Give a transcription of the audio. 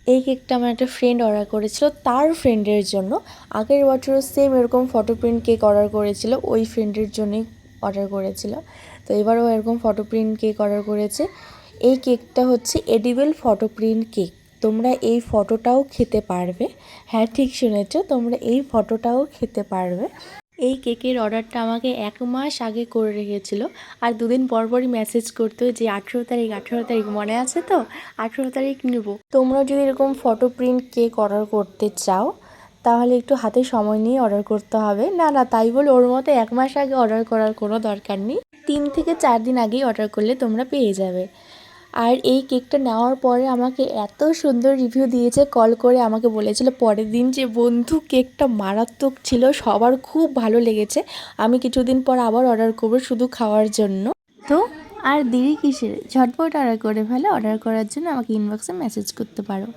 এই কেকটা আমার একটা ফ্রেন্ড অর্ডার করেছিল তার ফ্রেন্ডের জন্য। আগের বছরও সেম এরকম ফটো প্রিন্ট কেক অর্ডার করেছিল, ওই ফ্রেন্ডের জন্যই অর্ডার করেছিল। তো এবারও এরকম ফটো প্রিন্ট কেক অর্ডার করেছে। এই কেকটা হচ্ছে এডিবল ফটো প্রিন্ট কেক। তোমরা এই ফটোটাও খেতে পারবে। হ্যাঁ, ঠিক শুনেছো, তোমরা এই ফটোটাও খেতে পারবে। এই কেকের অর্ডারটা আমাকে 1 মাস আগে করে রেখেছিল, আর দুদিন পরপরই মেসেজ করতো যে 18 তারিখ মনে আছে তো, 18 তারিখ নেব। তোমরা যদি এরকম ফটো প্রিন্ট কেক অর্ডার করতে চাও তাহলে একটু হাতে সময় নিয়ে অর্ডার করতে হবে। না না, তাই বলে ওর মতো 1 মাস আগে অর্ডার করার কোনো দরকার নেই। 3 থেকে 4 দিন আগেই অর্ডার করলে তোমরা পেয়ে যাবে। আর এই কেকটা নেওয়ার পরে আমাকে এত সুন্দর রিভিউ দিয়েছে, কল করে আমাকে বলেছিল পরের দিন যে বন্ধু কেকটা মারাত্মক ছিল, সবার খুব ভালো লেগেছে, আমি কিছুদিন পর আবার অর্ডার করবো শুধু খাওয়ার জন্য। তো আর দেরি কিসের, ঝটপট অর্ডার করে ফেলো। অর্ডার করার জন্য আমাকে ইনবক্সে মেসেজ করতে পারো।